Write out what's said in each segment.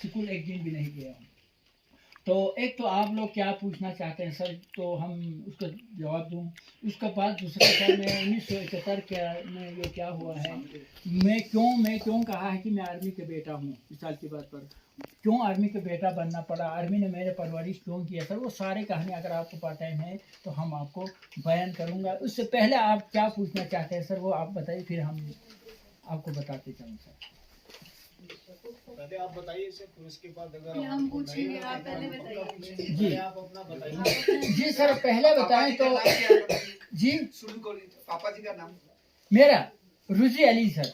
School एक दिन भी नहीं गया हूँ। तो एक तो आप लोग क्या पूछना चाहते हैं सर, तो हम उसका जवाब दूँ। उसके बाद दूसरा सर, मैं 1971 क्या में ये क्या हुआ है, मैं क्यों कहा है कि मैं आर्मी के बेटा हूँ, मिसाल की बात पर क्यों आर्मी का बेटा बनना पड़ा, आर्मी ने मेरे परवरिश क्यों किया सर, वो सारी कहानी अगर आपको पता है तो हम आपको बयान करूँगा। उससे पहले आप क्या पूछना चाहते हैं सर, वो आप बताइए, फिर हम आपको बताते चलूँ सर। पहले आप बताइए सर, फिर उसके बाद अगर हम पूछेंगे, आप पहले बताइए। जी आप अपना बताइए। जी सर, पहले बताएं तो जी शुरू करिए। पापा जी का नाम? मेरा रुजी अली सर,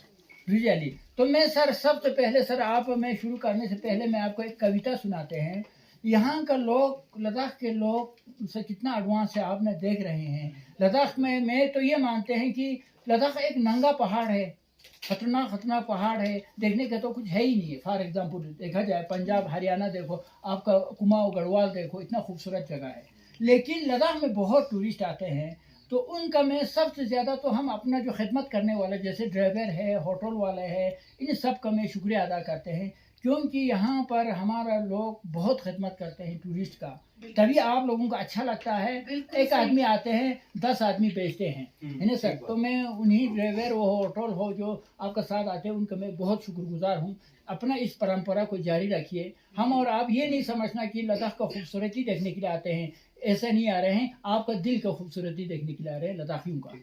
रुजी अली। तो मैं सर सबसे पहले सर, आप मैं शुरू करने से पहले मैं आपको एक कविता सुनाते हैं। यहाँ का लोग, लद्दाख के लोग से कितना एडवांस है आपने देख रहे हैं। लद्दाख में मैं तो ये मानते हैं कि लद्दाख एक नंगा पहाड़ है, खतरनाक पहाड़ है, देखने का तो कुछ है ही नहीं है। फॉर एग्जाम्पल देखा जाए पंजाब हरियाणा देखो, आपका कुमाऊं गढ़वाल देखो, इतना खूबसूरत जगह है। लेकिन लद्दाख में बहुत टूरिस्ट आते हैं, तो उनका मैं सबसे ज़्यादा तो हम अपना जो खिदमत करने वाले जैसे ड्राइवर है, होटल वाले हैं, इन सब का मैं शुक्रिया अदा करते हैं, क्योंकि यहाँ पर हमारा लोग बहुत खिदमत करते हैं टूरिस्ट का, तभी आप लोगों को अच्छा लगता है। एक आदमी आते हैं 10 आदमी बेचते हैं, है ना सर। तो मैं उन्हीं ड्राइवर वो होटल हो जो आपका साथ आते हैं, उनका मैं बहुत शुक्रगुजार हूँ। अपना इस परंपरा को जारी रखिए। हम और आप ये नहीं समझना कि लद्दाख का खूबसूरती देखने के लिए आते हैं, ऐसा नहीं आ रहे हैं, आपका दिल का खूबसूरती देखने के लिए आ रहे हैं लद्दाखियों का,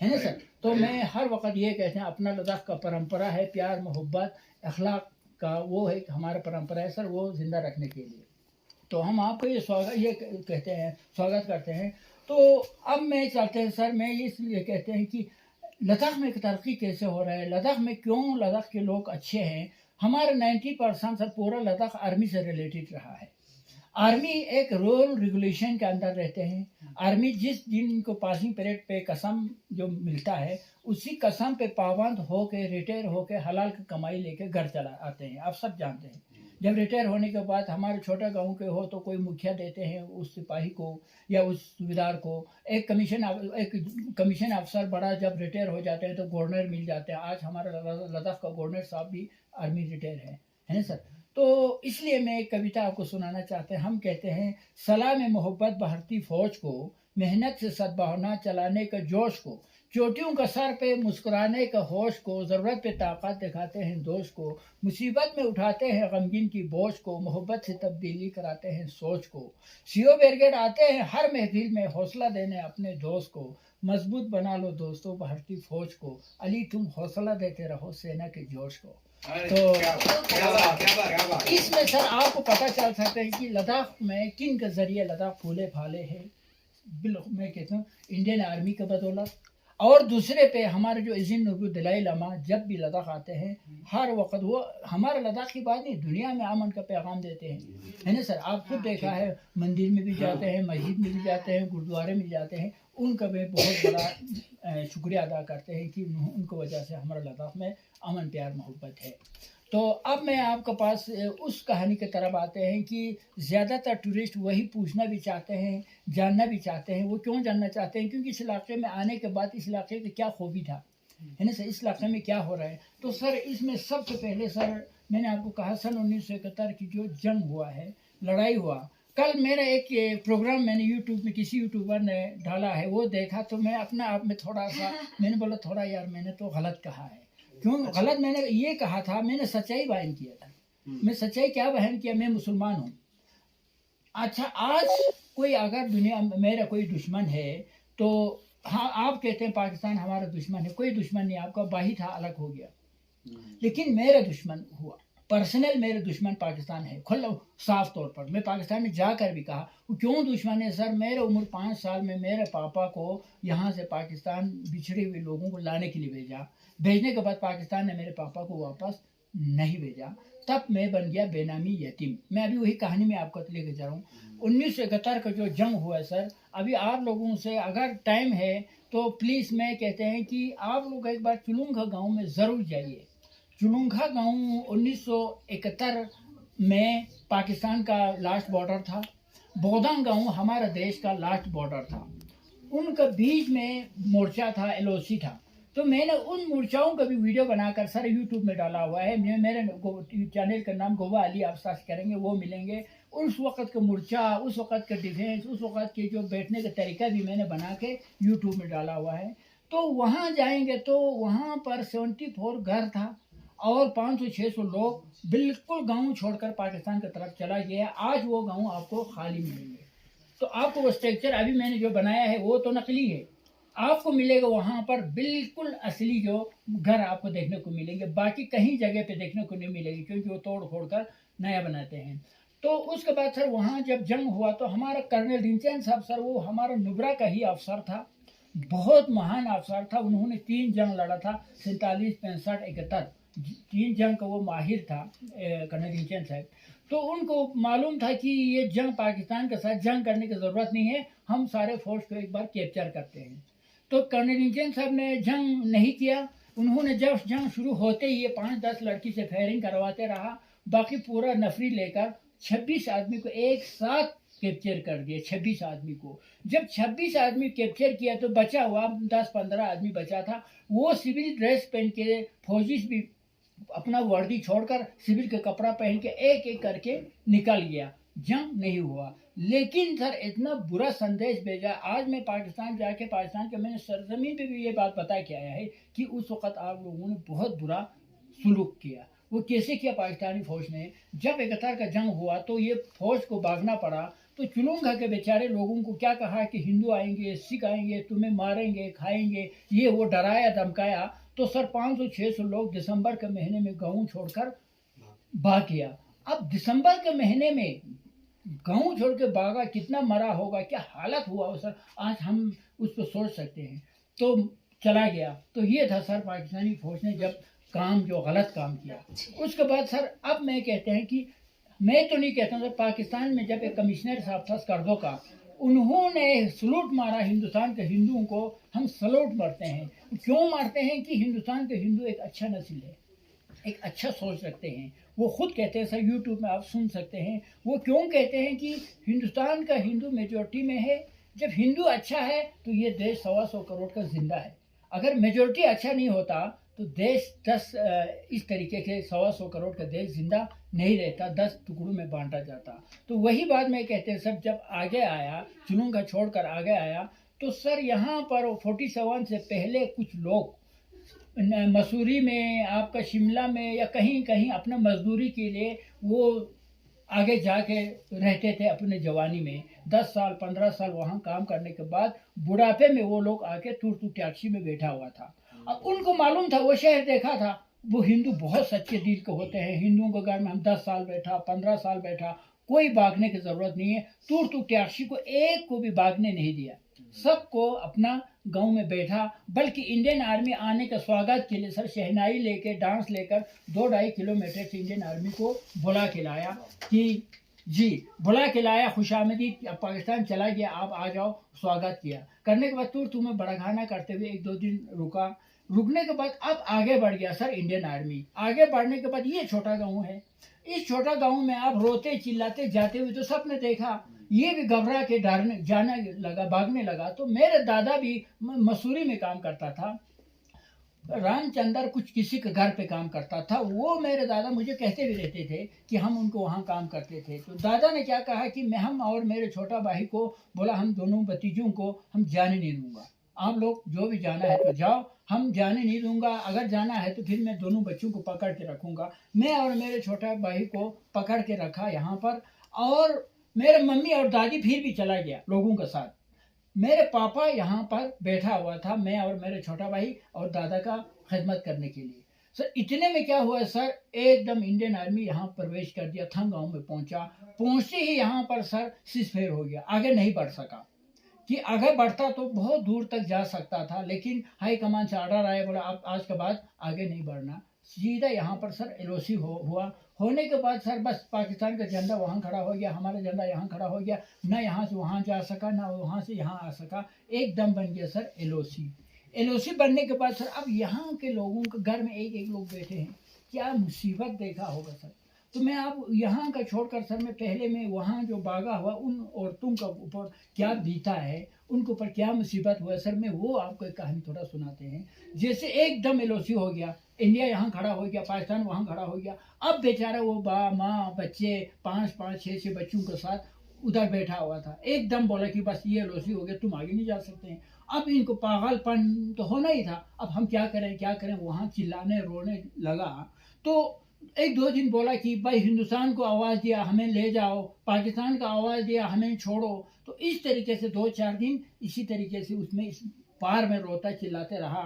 है ना सर। तो मैं हर वक्त ये कहते हैं, अपना लद्दाख का परंपरा है, प्यार मोहब्बत अखलाक का वो है हमारा परंपरा है सर, वो जिंदा रखने के लिए। तो हम आपको ये कहते हैं, स्वागत करते हैं। तो अब मैं चाहते हैं सर, मैं इसलिए कहते हैं कि लद्दाख में तरक्की कैसे हो रहा है, लद्दाख में क्यों लद्दाख के लोग अच्छे हैं। हमारे 90% सर पूरा लद्दाख आर्मी से रिलेटेड रहा है। आर्मी एक रूल रेगुलेशन के अंदर रहते हैं। आर्मी जिस दिन इनको पासिंग परेड पे कसम जो मिलता है, उसी कसम पे पाबंद होके रिटायर होके हलाल की कमाई लेके घर चला आते हैं। आप सब जानते हैं, जब रिटायर होने के बाद हमारे छोटा गांव के हो तो कोई मुखिया देते हैं उस सिपाही को या उस सूबेदार को। एक कमीशन अफसर बड़ा जब रिटायर हो जाते हैं तो गवर्नर मिल जाते हैं। आज हमारा लद्दाख का गवर्नर साहब भी आर्मी रिटायर है ना सर। तो इसलिए मैं एक कविता आपको सुनाना चाहते हैं। हम कहते हैं, सलाम मोहब्बत बहरती फौज को, मेहनत से सद्भावना चलाने का जोश को, चोटियों का सर पे मुस्कुराने का होश को, ज़रूरत पे ताकत दिखाते हैं दोस्त को, मुसीबत में उठाते हैं गमगीन की बोझ को, मोहब्बत से तब्दीली कराते हैं सोच को, सीओ ब्रिगेड आते हैं हर महफिल में हौसला देने अपने दोस्त को, मजबूत बना लो दोस्तों भारतीय फौज को, अली तुम हौसला देते रहो सेना के जोश को। तो इसमें सर आपको पता चल सकता है कि लद्दाख में किन के जरिए लद्दाख फूले फाले है। बिल्कुल मैं कहता हूँ इंडियन आर्मी के बदौलत, और दूसरे पे हमारे जो इज़िन नूरुल दलाई लामा जब भी लद्दाख आते हैं, हर वक्त वो हमारे लद्दाख की बात नहीं दुनिया में अमन का पैगाम देते हैं, है ना सर। आप खुद देखा है, मंदिर में भी जाते हैं, मस्जिद में भी जाते हैं, गुरुद्वारे में जाते हैं, उनका भी बहुत बड़ा शुक्रिया अदा करते हैं कि उनको वजह से हमारे लद्दाख में अमन प्यार मोहब्बत है। तो अब मैं आपके पास उस कहानी की तरफ आते हैं कि ज़्यादातर टूरिस्ट वही पूछना भी चाहते हैं, जानना भी चाहते हैं। वो क्यों जानना चाहते हैं? क्योंकि इस इलाके में आने के बाद इस इलाके का क्या खूबी था, है ना सर, इस इलाके में क्या हो रहा है। तो सर इसमें सबसे पहले सर मैंने आपको कहा सन 1971 की जो जंग हुआ है, लड़ाई हुआ। कल मेरा एक प्रोग्राम मैंने यूट्यूब में किसी यूट्यूबर ने डाला है, वो देखा तो मैं अपने आप में थोड़ा सा मैंने बोला थोड़ा यार मैंने तो गलत कहा है। क्यों गलत? मैंने ये कहा था, मैंने सच्चाई बयान किया था। मैं सच्चाई क्या बयान किया? मैं मुसलमान हूँ। अच्छा, आज कोई अगर दुनिया में मेरा कोई दुश्मन है तो हाँ आप कहते हैं पाकिस्तान हमारा दुश्मन है, कोई दुश्मन नहीं, आपका बाही था अलग हो गया। लेकिन मेरा दुश्मन हुआ, पर्सनल मेरे दुश्मन पाकिस्तान है, खुला साफ तौर पर। मैं पाकिस्तान में जाकर भी कहा क्यों दुश्मन है सर, मेरे उम्र 5 साल में मेरे पापा को यहाँ से पाकिस्तान बिछड़े हुए लोगों को लाने के लिए भेजा। भेजने के बाद पाकिस्तान ने मेरे पापा को वापस नहीं भेजा, तब मैं बन गया बेनामी यतीम। मैं अभी वही कहानी में आपको लेके जा रहा हूँ। 1971 का जो जंग हुआ है सर, अभी आप लोगों से अगर टाइम है तो प्लीज़ मैं कहते हैं कि आप लोग एक बार चुलुंगा गाँव में ज़रूर जाइए। चुलुंगा गाँव 1971 में पाकिस्तान का लास्ट बॉर्डर था। बोदांग गाँव हमारा देश का लास्ट बॉर्डर था। उनका बीच में मोर्चा था, एलओसी था। तो मैंने उन मोर्चाओं का भी वीडियो बनाकर सर यूट्यूब में डाला हुआ है। मेरे चैनल का नाम गोवा अली, आप सर्च करेंगे वो मिलेंगे। उस वक़्त का मोर्चा, उस वक़्त का डिफेंस, उस वक़्त के जो बैठने का तरीका भी मैंने बना के यूट्यूब में डाला हुआ है। तो वहाँ जाएंगे तो वहाँ पर 74 घर था और 500-600 लोग बिल्कुल गांव छोड़कर पाकिस्तान की तरफ चला गया। आज वो गांव आपको खाली मिलेंगे। तो आपको वो स्ट्रक्चर अभी मैंने जो बनाया है वो तो नकली है, आपको मिलेगा वहाँ पर बिल्कुल असली जो घर आपको देखने को मिलेंगे। बाकी कहीं जगह पे देखने को नहीं मिलेगी क्योंकि वो तोड़ फोड़ कर नया बनाते हैं। तो उसके बाद सर वहाँ जब जंग हुआ तो हमारा कर्नल रिंचन साहब सर, वो हमारा नुब्रा का ही अफसर था, बहुत महान अफसर था। उन्होंने 3 जंग लड़ा था, 47, 65, 71, 3 जंग का वो माहिर था कर्नल रिंचन साहब। तो उनको मालूम था कि ये जंग पाकिस्तान के साथ जंग करने की ज़रूरत नहीं है, हम सारे फोर्स को एक बार कैप्चर करते हैं। तो कर्नल रिंचन साहब ने जंग नहीं किया। उन्होंने जब जंग शुरू होते ही ये 5-10 लड़की से फायरिंग करवाते रहा, बाकी पूरा नफरी लेकर 26 आदमी को एक साथ कैप्चर कर दिया। 26 आदमी को जब 26 आदमी कैप्चर किया तो बचा हुआ 10-15 आदमी बचा था। वो सिविल ड्रेस पहन के, फौजी भी अपना वर्दी छोड़कर सिविल का कपड़ा पहन के एक एक करके निकल गया। जंग नहीं हुआ। लेकिन सर इतना बुरा संदेश भेजा। आज मैं पाकिस्तान जाके पाकिस्तान के मैंने सरजमीन पे भी ये बात बता के आया है कि उस वक़्त आप लोगों ने बहुत बुरा सुलूक किया। वो कैसे किया पाकिस्तानी फौज ने? जब 71 का जंग हुआ तो ये फौज को भागना पड़ा। तो चुलूंगा के बेचारे लोगों को क्या कहा कि हिंदू आएंगे, सिख आएंगे, तुम्हें मारेंगे, खाएंगे, ये वो डराया धमकाया। तो सर 500-600 लोग दिसंबर के महीने में गाँव छोड़कर भाग गया। अब दिसंबर के महीने में गाँव छोड़ के भागा, कितना मरा होगा, क्या हालत हुआ हो सर, आज हम उस पर सोच सकते हैं। तो चला गया। तो ये था सर पाकिस्तानी फौज ने जब काम, जो गलत काम किया। उसके बाद सर अब मैं कहते हैं कि मैं तो नहीं कहता सर, पाकिस्तान में जब एक कमिश्नर साहब था स्कर्दो का, उन्होंने सलूट मारा हिंदुस्तान के हिंदुओं को। हम सलूट मारते हैं। क्यों मारते हैं? कि हिंदुस्तान के हिंदू एक अच्छा नस्ल है, एक अच्छा सोच रखते हैं। वो खुद कहते हैं सर, यूट्यूब में आप सुन सकते हैं। वो क्यों कहते हैं कि हिंदुस्तान का हिंदू मेजोरिटी में है। जब हिंदू अच्छा है तो ये देश 125 करोड़ का जिंदा है। अगर मेजोरिटी अच्छा नहीं होता तो देश 10 इस तरीके से 125 करोड़ का देश जिंदा नहीं रहता, 10 टुकड़ों में बांटा जाता। तो वही बात मैं कहते हैं सर, जब आगे आया, चुनूंगा छोड़कर आगे आया, तो सर यहाँ पर 47 से पहले कुछ लोग मसूरी में, आपका शिमला में या कहीं कहीं अपना मजदूरी के लिए वो आगे जाके रहते थे अपने जवानी में। 10 साल 15 साल वहाँ काम करने के बाद बुढ़ापे में वो लोग आके टूटू टैक्सी में बैठा हुआ था। अब उनको मालूम था, वो शहर देखा था, वो हिंदू बहुत सच्चे दिल के होते हैं। हिंदुओं के घर में हम 10 साल बैठा, 15 साल बैठा, कोई भागने की ज़रूरत नहीं है। टूटू टैक्सी को एक को भी भागने नहीं दिया, सबको अपना गांव में बैठा। बल्कि इंडियन आर्मी आने का स्वागत के लिए सर शहनाई लेके, डांस लेकर 2-2.5 किलोमीटर से इंडियन आर्मी को बुला के लाया कि जी, बुला के लाया, खुशामदीद, अब पाकिस्तान चला गया, आप आ जाओ, स्वागत किया। करने के बाद तुम्हें बड़ाखाना करते हुए 1-2 दिन रुका। रुकने के बाद अब आगे बढ़ गया सर इंडियन आर्मी। आगे बढ़ने के बाद ये छोटा गाँव है, इस छोटा गाँव में आप रोते चिल्लाते जाते हुए तो सबने देखा, ये भी घबरा के डरने जाने लगा, भागने लगा। तो मेरे दादा भी मसूरी में काम करता था, रामचंद्र कुछ किसी के घर पे काम करता था। वो मेरे दादा मुझे कहते भी रहते थे कि हम उनको वहाँ काम करते थे। तो दादा ने क्या कहा कि मैं, हम और मेरे छोटा भाई को बोला, हम दोनों भतीजों को हम जाने नहीं दूंगा, आप लोग जो भी जाना है तो जाओ, हम जाने नहीं दूंगा। अगर जाना है तो फिर मैं दोनों बच्चों को पकड़ के रखूंगा। मैं और मेरे छोटा भाई को पकड़ के रखा यहाँ पर, और मेरे मम्मी और दादी फिर भी चला गया लोगों के साथ। मेरे पापा यहाँ पर बैठा हुआ था, मैं और मेरे छोटा भाई और दादा का खिदमत करने के लिए। सर इतने में क्या हुआ सर, एकदम इंडियन आर्मी यहाँ प्रवेश कर दिया, थंग गाँव में पहुँचा। पहुँचते ही यहाँ पर सर सीजफायर हो गया, आगे नहीं बढ़ सका। कि आगे बढ़ता तो बहुत दूर तक जा सकता था, लेकिन हाई कमान से ऑर्डर आया, बोला आप आज के बाद आगे नहीं बढ़ना। सीधा यहाँ पर सर एलओसी हुआ। होने के बाद सर बस पाकिस्तान का झंडा वहाँ खड़ा हो गया, हमारा झंडा यहाँ खड़ा हो गया। ना यहाँ से वहाँ जा सका, ना वहाँ से यहाँ आ सका, एकदम बन गया सर एलओसी। एलओसी बनने के बाद सर अब यहाँ के लोगों के घर में एक एक लोग बैठे हैं। क्या मुसीबत देखा होगा सर, तो मैं आप यहाँ का छोड़कर सर मैं पहले मैं वहाँ जो भागा हुआ उन औरतों का ऊपर क्या बीता है, उनके ऊपर क्या मुसीबत हुआ सर, मैं वो आपको एक कहानी थोड़ा सुनाते हैं। जैसे एकदम एलओसी हो गया, इंडिया यहाँ खड़ा हो गया, पाकिस्तान वहाँ खड़ा हो गया, अब बेचारा वो माँ बच्चे 5-5 6 बच्चों के साथ उधर बैठा हुआ था, एकदम बोला कि बस ये एलओसी हो गया, तुम आगे नहीं जा सकते हैं। अब इनको पागलपन तो होना ही था, अब हम क्या करें क्या करें, वहाँ चिल्लाने रोने लगा। तो 1-2 दिन बोला कि भाई हिंदुस्तान को आवाज़ दिया हमें ले जाओ, पाकिस्तान का आवाज़ दिया हमें छोड़ो। तो इस तरीके से 2-4 दिन इसी तरीके से उसमें इस पार में रोता चिल्लाते रहा।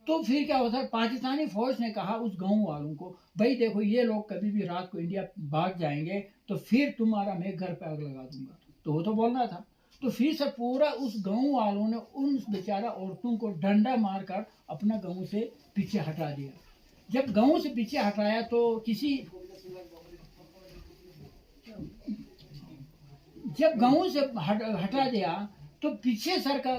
तो फिर क्या होता, पाकिस्तानी फौज ने कहा उस गांव वालों को, भाई देखो ये लोग कभी भी रात को इंडिया भाग जाएंगे तो फिर तुम्हारा मैं घर पे आग लगा दूंगा। तो वो तो बोलना था। तो फिर से पूरा उस गांव वालों ने उन बेचारा औरतों को डंडा मारकर अपना गांव से पीछे हटा दिया। जब गांव से पीछे हटाया तो जब गांव से हटा दिया तो पीछे सर का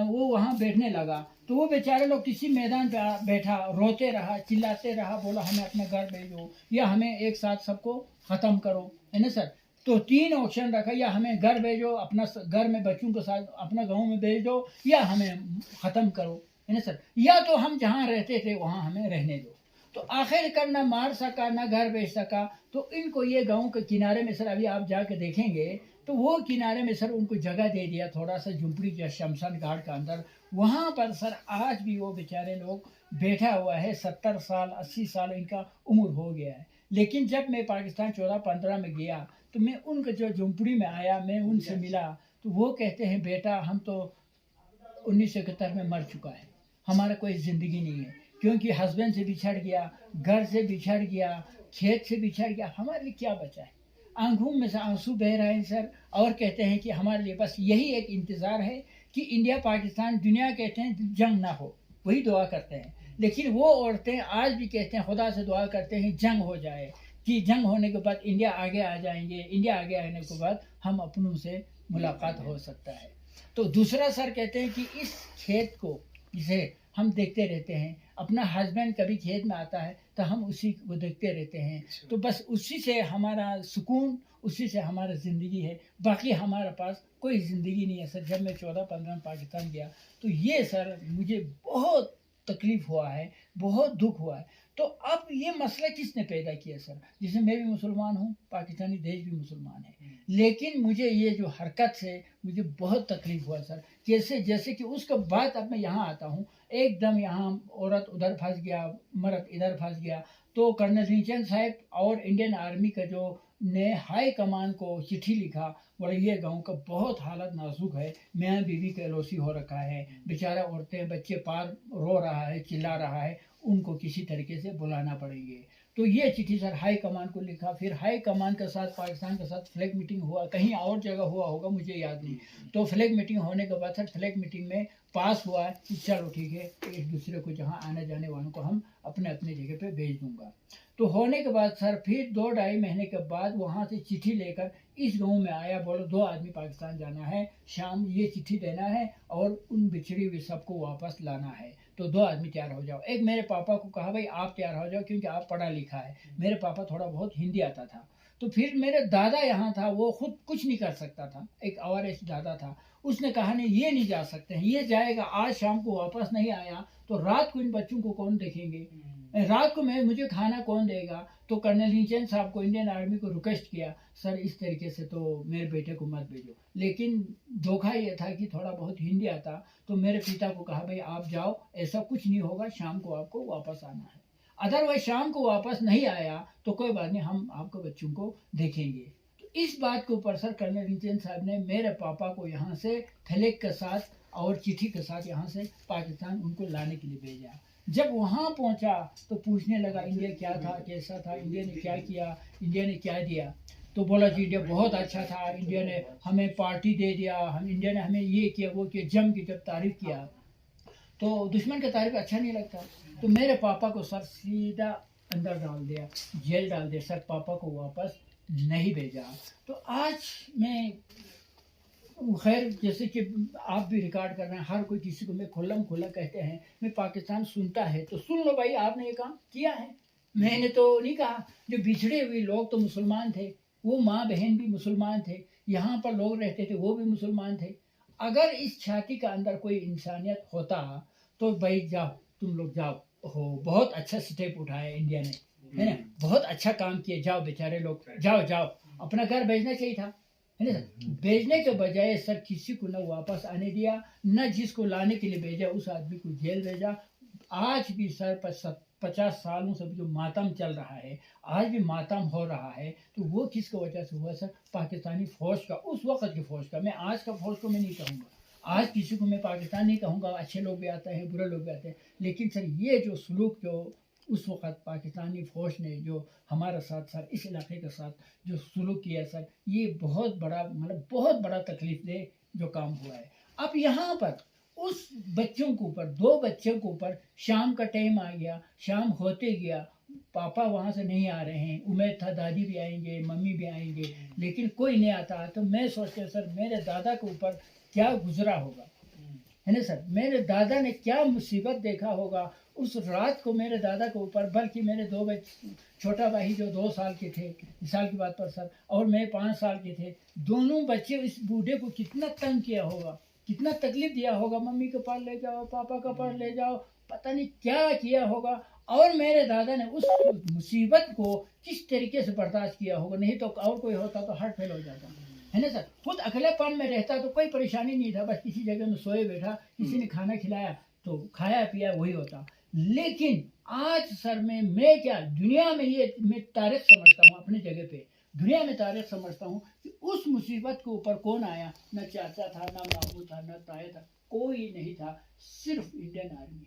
वो वहाँ बैठने लगा। तो वो बेचारे लोग किसी मैदान पे बैठा रोते रहा चिल्लाते रहा, बोला हमें अपने घर भेजो या हमें एक साथ सबको ख़त्म करो, है ना सर। तो 3 ऑप्शन रखा, या हमें घर भेजो अपना घर में बच्चों के साथ अपना गांव में भेज दो, या हमें ख़त्म करो, है ना सर, या तो हम जहाँ रहते थे वहाँ हमें रहने दो। तो आखिर कर ना मार सका ना घर भेज सका। तो इनको ये गांव के किनारे में सर अभी आप जाके देखेंगे तो वो किनारे में सर उनको जगह दे दिया, थोड़ा सा झुंपड़ी या शमशान घाट का अंदर। वहाँ पर सर आज भी वो बेचारे लोग बैठा हुआ है, 70 साल 80 साल इनका उम्र हो गया है। लेकिन जब मैं पाकिस्तान 14-15 में गया तो मैं उनके जो झुंपड़ी में आया, मैं उनसे मिला, तो वो कहते हैं बेटा हम तो 1971 में मर चुका है, हमारा कोई ज़िंदगी नहीं है, क्योंकि हस्बैंड से बिछड़ गया, घर से बिछड़ गया, खेत से बिछड़ गया, हमारे लिए क्या बचा है। आंखों में से आंसू बह रहे हैं सर, और कहते हैं कि हमारे लिए बस यही एक इंतज़ार है कि इंडिया पाकिस्तान दुनिया कहते हैं जंग ना हो, वही दुआ करते हैं। लेकिन वो औरतें आज भी कहते हैं खुदा से दुआ करते हैं जंग हो जाए, कि जंग होने के बाद इंडिया आगे आ जाएंगे, इंडिया आगे आने के बाद हम अपनों से मुलाकात हो सकता है। तो दूसरा सर कहते हैं कि इस खेत को जिसे हम देखते रहते हैं, अपना हस्बैंड कभी खेत में आता है तो हम उसी को देखते रहते हैं, तो बस उसी से हमारा सुकून, उसी से हमारा ज़िंदगी है, बाकी हमारे पास कोई ज़िंदगी नहीं है सर। जब मैं 14-15 में पाकिस्तान गया तो ये सर मुझे बहुत तकलीफ़ हुआ है, बहुत दुख हुआ है। तो अब ये मसला किसने पैदा किया सर, जैसे मैं भी मुसलमान हूँ, पाकिस्तानी देश भी मुसलमान है, लेकिन मुझे ये जो हरकत से मुझे बहुत तकलीफ़ हुआ सर। कैसे, जैसे कि उसके बाद अब मैं यहाँ आता हूँ, एकदम यहाँ औरत उधर फंस गया, मर्द इधर फंस गया। तो कर्नल रीचंद साहब और इंडियन आर्मी का जो ने हाई कमान को चिट्ठी लिखा, बोले ये गांव का बहुत हालत नाजुक है, मियाँ बीवी का एलओसी हो रखा है, बेचारा औरतें बच्चे पार रो रहा है चिल्ला रहा है, उनको किसी तरीके से बुलाना पड़ेंगे। तो ये चिट्ठी सर हाई कमान को लिखा, फिर हाई कमान के साथ पाकिस्तान के साथ फ्लैग मीटिंग हुआ, कहीं और जगह हुआ होगा मुझे याद नहीं। तो फ्लैग मीटिंग होने के बाद सर फ्लैग मीटिंग में पास हुआ कि चलो ठीक है, एक दूसरे को जहाँ आने जाने वालों को हम अपने अपने जगह पे भेज दूंगा। तो होने के बाद सर फिर 2-2.5 महीने के बाद वहाँ से चिट्ठी लेकर इस गांव में आया, बोलो 2 आदमी पाकिस्तान जाना है, शाम ये चिट्ठी देना है और उन बिछड़ी हुई सबको वापस लाना है, तो 2 आदमी तैयार हो जाओ। एक मेरे पापा को कहा भाई आप तैयार हो जाओ क्योंकि आप पढ़ा लिखा है, मेरे पापा थोड़ा बहुत हिंदी आता था। तो फिर मेरे दादा यहाँ था, वो खुद कुछ नहीं कर सकता था, एक आवाज़ दादा था, उसने कहा नहीं ये नहीं जा सकते हैं, ये जाएगा आज शाम को वापस नहीं आया तो रात को इन बच्चों को कौन देखेंगे, रात को मुझे खाना कौन देगा। तो कर्नल रीचंद साहब को इंडियन आर्मी को रिक्वेस्ट किया सर इस तरीके से तो मेरे बेटे को मत भेजो, लेकिन धोखा ये था कि थोड़ा बहुत हिंदी आता। तो मेरे पिता को कहा भाई आप जाओ, ऐसा कुछ नहीं होगा, शाम को आपको वापस आना है, अदरवाइज शाम को वापस नहीं आया तो कोई बात नहीं, हम आपको बच्चों को देखेंगे। तो इस बात के ऊपर सर कर्नल रीचंद साहब ने मेरे पापा को यहाँ से फ्लैग के साथ और चिट्ठी के साथ यहाँ से पाकिस्तान उनको लाने के लिए भेजा। जब वहाँ पहुँचा तो पूछने लगा इंडिया क्या था, कैसा था, इंडिया ने क्या किया, इंडिया ने क्या दिया। तो बोला जी इंडिया बहुत अच्छा था, इंडिया ने हमें पार्टी दे दिया, हम इंडिया ने हमें ये किया वो किया, जम की जब तारीफ़ किया। तो दुश्मन का तारीफ़ अच्छा नहीं लगता, तो मेरे पापा को सर सीधा अंदर डाल दिया, जेल डाल दिया सर, पापा को वापस नहीं भेजा। तो आज मैं खैर जैसे कि आप भी रिकॉर्ड कर रहे हैं, हर कोई किसी को मैं खुल्लम खुल्ला कहते हैं, मैं पाकिस्तान सुनता है तो सुन लो भाई आपने ये काम किया है, मैंने तो नहीं कहा, जो बिछड़े हुए लोग तो मुसलमान थे, वो माँ बहन भी मुसलमान थे, यहाँ पर लोग रहते थे वो भी मुसलमान थे। अगर इस छाती का अंदर कोई इंसानियत होता तो भाई जाओ, तुम लोग जाओ, हो बहुत अच्छा स्टेप उठाया इंडिया ने, है ना, बहुत अच्छा काम किया, जाओ बेचारे लोग, जाओ जाओ, अपना घर भेजना चाहिए था, है ना सर। भेजने के बजाय सर किसी को न वापस आने दिया, न जिसको लाने के लिए भेजा उस आदमी को जेल भेजा। आज भी सर 50 सालों से जो मातम चल रहा है, आज भी मातम हो रहा है, तो वो किसकी वजह से हुआ सर? पाकिस्तानी फौज का, उस वक्त की फौज का। मैं आज का फौज को मैं नहीं कहूँगा, आज किसी को मैं पाकिस्तान नहीं कहूँगा, अच्छे लोग भी आते हैं, बुरे लोग भी आते हैं, लेकिन सर ये जो सलूक जो उस वक्त पाकिस्तानी फौज ने जो हमारे साथ सर इस इलाके के साथ जो सलूक किया सर, ये बहुत बड़ा मतलब बहुत बड़ा तकलीफ दे जो काम हुआ है। अब यहाँ पर उस बच्चों के ऊपर, 2 बच्चों के ऊपर शाम का टाइम आ गया, शाम होते गया, पापा वहाँ से नहीं आ रहे हैं, उम्मीद था दादी भी आएंगे, मम्मी भी आएंगे, लेकिन कोई नहीं आता। तो मैं सोचते सर मेरे दादा के ऊपर क्या गुजरा होगा, है ना सर, मेरे दादा ने क्या मुसीबत देखा होगा उस रात को मेरे दादा के ऊपर। बल्कि मेरे 2 बच्चे, छोटा भाई जो 2 साल के थे, इस साल की बात पर सर, और मैं 5 साल के थे, दोनों बच्चे इस बूढ़े को कितना तंग किया होगा, कितना तकलीफ दिया होगा, मम्मी के पास ले जाओ, पापा के पास ले जाओ, पता नहीं क्या किया होगा। और मेरे दादा ने उस मुसीबत को किस तरीके से बर्दाश्त किया होगा, नहीं तो और कोई होता तो हार्ट फेल हो जाता, है ना सर। खुद अकेलेपन में रहता तो कोई परेशानी नहीं था, बस किसी जगह में सोए बैठा, किसी ने खाना खिलाया तो खाया पिया वही होता। लेकिन आज सर मैं क्या दुनिया में ये मैं तारीख समझता हूँ, अपनी जगह पे दुनिया में तारीख समझता हूँ कि उस मुसीबत के ऊपर कौन आया? न चाचा था, न मामू था, न ताया था, कोई नहीं था, सिर्फ इंडियन आर्मी।